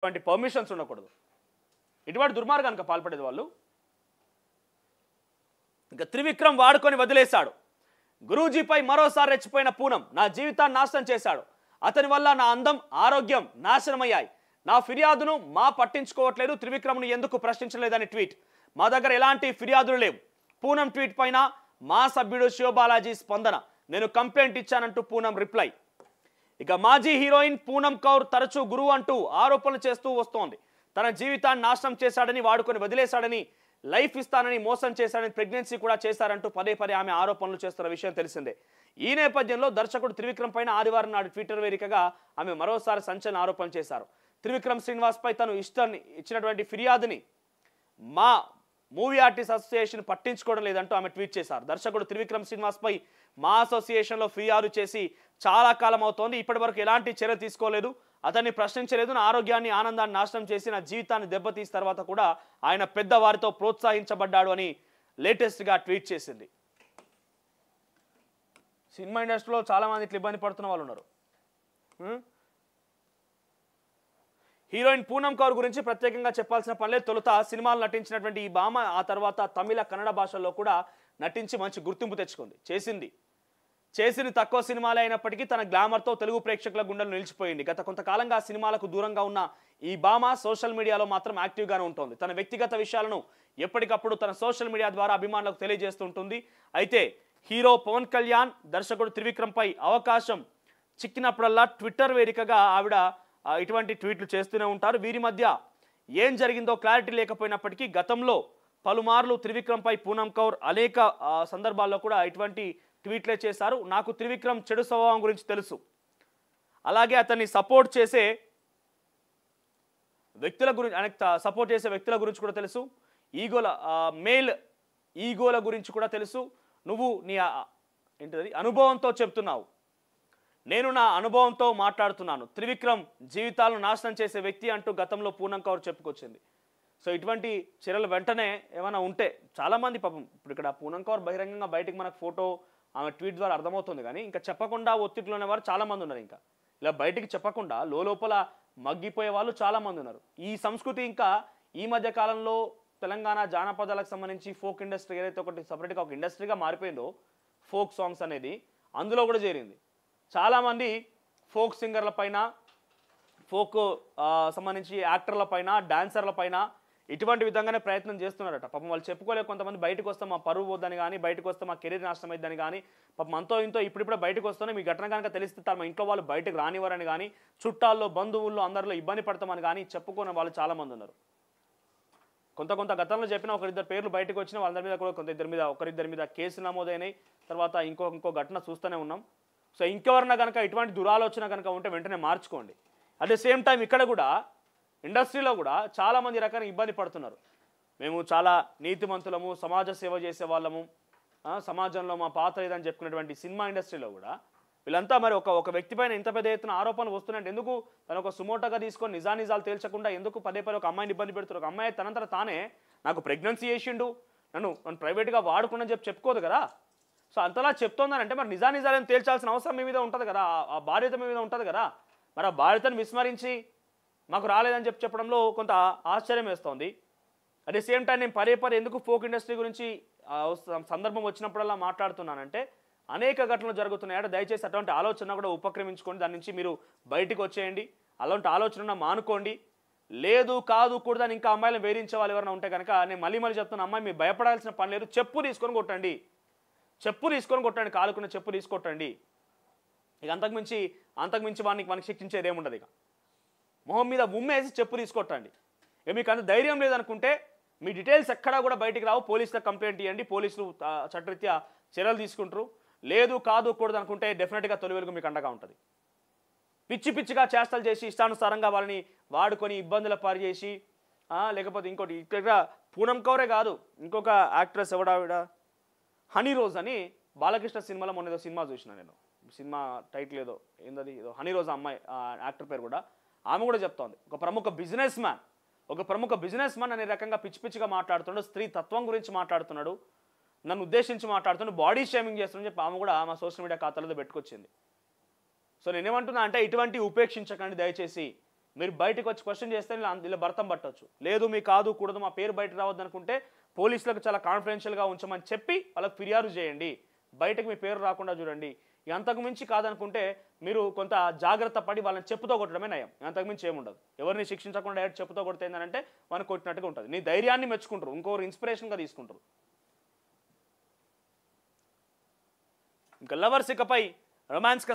ఇటువంటి పర్మిషన్స్ ఉండకూడదు. ఇటువంటి దుర్మార్గానికి పాల్పడేది వాళ్ళు. ఇక త్రివిక్రమ్ వాడుకొని వదిలేశాడు. గురూజీపై మరోసారి రెచ్చిపోయిన పూనం నా జీవితాన్ని నాశనం చేశాడు. అతని వల్ల నా అందం ఆరోగ్యం నాశనమయ్యాయి. నా ఫిర్యాదును మా పట్టించుకోవట్లేదు. త్రివిక్రమ్ను ఎందుకు ప్రశ్నించలేదని ట్వీట్. మా దగ్గర ఎలాంటి ఫిర్యాదులు లేవు. పూనం ట్వీట్ పైన మా సభ్యుడు శివబాలాజీ స్పందన. నేను కంప్లైంట్ ఇచ్చానంటూ పూనం రిప్లై. ఇక మాజీ హీరోయిన్ పూనం కౌర్ తరచూ గురువు అంటూ ఆరోపణలు చేస్తూ వస్తోంది. తన జీవితాన్ని నాశనం చేశాడని, వాడుకొని వదిలేశాడని, లైఫ్ ఇస్తానని మోసం చేశాడని, ప్రెగ్నెన్సీ కూడా చేశారంటూ పదే పదే ఆమె ఆరోపణలు చేస్తున్న విషయం తెలిసిందే. ఈ నేపథ్యంలో దర్శకుడు త్రివిక్రమ్ పైన ఆదివారం నాడు ట్విట్టర్ వేదికగా ఆమె మరోసారి సంచలన ఆరోపణలు చేశారు. త్రివిక్రమ్ శ్రీనివాస్ పై తను ఇచ్చినటువంటి ఫిర్యాదుని మా మూవీ ఆర్టిస్ట్ అసోసియేషన్ పట్టించుకోవడం లేదంటూ ఆమె ట్వీట్ చేశారు. దర్శకుడు త్రివిక్రమ్ శ్రీనివాస్ పై మా అసోసియేషన్లో ఫిర్యాదు చేసి చాలా కాలం అవుతోంది. ఇప్పటి వరకు ఎలాంటి చర్య తీసుకోలేదు. అతన్ని ప్రశ్నించలేదు. నా ఆరోగ్యాన్ని, ఆనందాన్ని నాశనం చేసి నా జీవితాన్ని దెబ్బతీసిన తర్వాత కూడా ఆయన పెద్దవారితో ప్రోత్సహించబడ్డాడు అని లేటెస్ట్గా ట్వీట్ చేసింది. సినిమా ఇండస్ట్రీలో చాలామంది ఇట్లా ఇబ్బంది పడుతున్న వాళ్ళు ఉన్నారు. హీరోయిన్ పూనం కౌర్ గురించి ప్రత్యేకంగా చెప్పాల్సిన పనిలేదు. తొలుత సినిమాలు నటించినటువంటి ఈ భామ ఆ తర్వాత తమిళ, కన్నడ భాషల్లో కూడా నటించి మంచి గుర్తింపు తెచ్చుకుంది. చేసింది తక్కువ సినిమాలే అయినప్పటికీ తన గ్లామర్తో తెలుగు ప్రేక్షకుల గుండెలు నిలిచిపోయింది. గత కొంతకాలంగా సినిమాలకు దూరంగా ఉన్న ఈ భామ సోషల్ మీడియాలో మాత్రం యాక్టివ్గానే ఉంటుంది. తన వ్యక్తిగత విషయాలను ఎప్పటికప్పుడు తన సోషల్ మీడియా ద్వారా అభిమానులకు తెలియజేస్తుంటుంది. అయితే హీరో పవన్ కళ్యాణ్, దర్శకుడు త్రివిక్రమ్పై అవకాశం చిక్కినప్పుడల్లా ట్విట్టర్ వేదికగా ఆవిడ ఇటువంటి ట్వీట్లు చేస్తూనే ఉంటారు. వీరి మధ్య ఏం జరిగిందో క్లారిటీ లేకపోయినప్పటికీ గతంలో పలుమార్లు త్రివిక్రమ్పై పూనం కౌర్ అనేక సందర్భాల్లో కూడా ఇటువంటి ట్వీట్లే చేశారు. నాకు త్రివిక్రమ్ చెడు స్వభావం గురించి తెలుసు. అలాగే అతన్ని సపోర్ట్ చేసే వ్యక్తుల గురించి కూడా తెలుసు. మేల్ ఈగోల గురించి కూడా తెలుసు. నువ్వు నీ అనుభవంతో చెప్తున్నావు. నేను నా అనుభవంతో మాట్లాడుతున్నాను. త్రివిక్రమ్ జీవితాలను నాశనం చేసే వ్యక్తి అంటూ గతంలో పూనం కౌర్ చెప్పుకొచ్చింది. సో ఇటువంటి చర్యలు వెంటనే ఏమైనా ఉంటే చాలామంది పాపం ఇప్పుడు ఇక్కడ పూనం కౌర్ బహిరంగంగా బయటికి మనకు ఫోటో ఆమె ట్వీట్ ద్వారా అర్థమవుతుంది. కానీ ఇంకా చెప్పకుండా ఒత్తిడిలోనే వారు చాలామంది ఉన్నారు. ఇంకా ఇలా బయటికి చెప్పకుండా లోపల మగ్గిపోయే వాళ్ళు చాలామంది ఉన్నారు. ఈ సంస్కృతి ఇంకా ఈ మధ్య కాలంలో తెలంగాణ జానపదాలకు సంబంధించి ఫోక్ ఇండస్ట్రీ ఏదైతే ఒకటి సపరేట్గా ఒక ఇండస్ట్రీగా మారిపోయిందో ఫోక్ సాంగ్స్ అనేది అందులో కూడా చేరింది. చాలామంది ఫోక్ సింగర్ల పైన, ఫోక్ సంబంధించి యాక్టర్ల పైన, డాన్సర్ల పైన ఇటువంటి విధంగానే ప్రయత్నం చేస్తున్నారట. పాపం వాళ్ళు చెప్పుకోలేక కొంతమంది బయటకు వస్తే మా పరువు పోద్దని కానీ, బయటకు వస్తే మా కెరీర్ నాశనం అయిద్దని కానీ, పాపం అంతో ఇంతో ఇప్పుడిప్పుడే బయటకు వస్తేనే మీ ఘటన కనుక తెలిస్తే తమ ఇంట్లో వాళ్ళు బయటకు రానివ్వరని కానీ, చుట్టాల్లో, బంధువుల్లో అందరిలో ఇబ్బంది పడతామని కానీ చెప్పుకునే వాళ్ళు చాలామంది ఉన్నారు. కొంత గతంలో చెప్పిన ఒకరిద్దరు పేర్లు బయటకు వచ్చిన వాళ్ళందరి మీద కూడా ఒకరిద్దరి మీద కేసులు నమోదైనాయి. తర్వాత ఇంకో ఘటన చూస్తూనే ఉన్నాం. సో ఇంకెవరన్నా కనుక ఇటువంటి దురాలోచన కనుక ఉంటే వెంటనే మార్చుకోండి. అట్ ద సేమ్ టైం ఇక్కడ కూడా ఇండస్ట్రీలో కూడా చాలామంది రకాల ఇబ్బంది పడుతున్నారు. మేము చాలా నీతిమంతులము, సమాజ సేవ చేసే వాళ్ళము, సమాజంలో మా పాత్ర ఏదని చెప్పుకునేటువంటి సినిమా ఇండస్ట్రీలో కూడా వీళ్ళంతా మరి ఒక వ్యక్తి పైన ఇంత పెద్ద ఎత్తున ఆరోపణలు వస్తున్నాయంటే ఎందుకు తను ఒక సుమోటోగా తీసుకొని నిజానిజాలు తేల్చకుండా ఎందుకు పదే ఒక అమ్మాయిని ఇబ్బంది పెడుతున్నారు? ఒక అమ్మాయి తనంతట తానే నాకు ప్రెగ్నెన్సీ చేసిండు, నన్ను ప్రైవేట్గా వాడుకుని చెప్పుకోదు కదా. సో అంతలా చెప్తోందని అంటే మరి నిజానిజాలను తేల్చాల్సిన అవసరం మీ మీద ఉంటుంది కదా, ఆ బాధ్యత మీ మీద ఉంటుంది కదా. మరి ఆ బాధ్యతను విస్మరించి మాకు రాలేదని చెప్పడంలో కొంత ఆశ్చర్యం వేస్తోంది. అట్ ది సేమ్ టైం నేను పదే ఎందుకు ఫోక్ ఇండస్ట్రీ గురించి సందర్భం వచ్చినప్పుడల్లా మాట్లాడుతున్నానంటే అనేక ఘటనలు జరుగుతున్నాయట. దయచేసి అటువంటి ఆలోచన కూడా ఉపక్రమించుకోండి. దాని నుంచి మీరు బయటకు వచ్చేయండి. అలాంటి ఆలోచన మానుకోండి. లేదు కాదు కూడదని ఇంకా అమ్మాయిలను వేధించే వాళ్ళు ఎవరైనా ఉంటే కనుక నేను మళ్ళీ చెప్తున్నా, అమ్మాయి మీరు భయపడాల్సిన పని లేదు. చెప్పు తీసుకొని కొట్టండి, కాలుకున్న చెప్పు తీసుకొట్టండి. ఇక అంతకుమించి మనకి శిక్షించేది ఏముండదు. ఇక మొహం మీద ఉమ్మేసి చెప్పు తీసుకొట్టండి. ఇక మీకు అంత ధైర్యం లేదనుకుంటే మీ డీటెయిల్స్ ఎక్కడా కూడా బయటికి రావు, పోలీసులకు కంప్లైంట్ ఇవ్వండి. పోలీసులు చట్టరీత్యా చర్యలు తీసుకుంటారు. లేదు కాదు కూడదు అనుకుంటే డెఫినెట్గా తొలి వెలుగు మీకు అండగా ఉంటుంది. పిచ్చిగా చేష్టలు చేసి ఇష్టానుసారంగా వాళ్ళని వాడుకొని ఇబ్బందుల పాలు చేసి, లేకపోతే ఇంకోటి ఇక్కడ పూనం కౌరే కాదు, ఇంకొక యాక్ట్రెస్ ఎవడావిడ హనీ రోజ్ అని బాలకృష్ణ సినిమాలో మొన్న ఏదో సినిమా చూసిన నేను. సినిమా టైటిల్ ఏదో హనీ రోజ్ అమ్మాయి యాక్టర్ పేరు కూడా. ఆమె కూడా చెప్తోంది ఒక ప్రముఖ బిజినెస్ మ్యాన్ అనే రకంగా పిచ్చిగా మాట్లాడుతున్నాడు, స్త్రీ తత్వం గురించి మాట్లాడుతున్నాడు, నన్ను ఉద్దేశించి మాట్లాడుతున్నాడు, బాడీ షేమింగ్ చేస్తున్నాడు చెప్పి ఆమె కూడా మా సోషల్ మీడియా ఖాతాలో పెట్టుకొచ్చింది. సో నేనేమంటున్నా అంటే ఇటువంటి ఉపేక్షించకండి దయచేసి. మీరు బయటకు వచ్చి క్వశ్చన్ చేస్తే ఇలా భర్తం పట్టవచ్చు. లేదు మీకు కాదు కూడదు మా పేరు బయట రావద్దు అనుకుంటే పోలీసులకు చాలా కాన్ఫిడెన్షియల్గా ఉంచమని చెప్పి వాళ్ళకి ఫిర్యాదు చేయండి. బయటకు మీ పేరు రాకుండా చూడండి. అంతకు మించి కాదనుకుంటే మీరు కొంత జాగ్రత్త పడి వాళ్ళని చెప్పుతో కొట్టడమే నయం. అంతకు మించి ఏముండదు. ఎవరిని శిక్షించకుండా డైరెక్ట్ చెప్పుతో కొడితే ఏంటంటే వాళ్ళని కొట్టినట్టుగా ఉంటుంది. నీ ధైర్యాన్ని మెచ్చుకుంటారు, ఇంకొకరు ఇన్స్పిరేషన్గా తీసుకుంటారు. ఇంకా లవర్స్ ఇకపై రొమాన్స్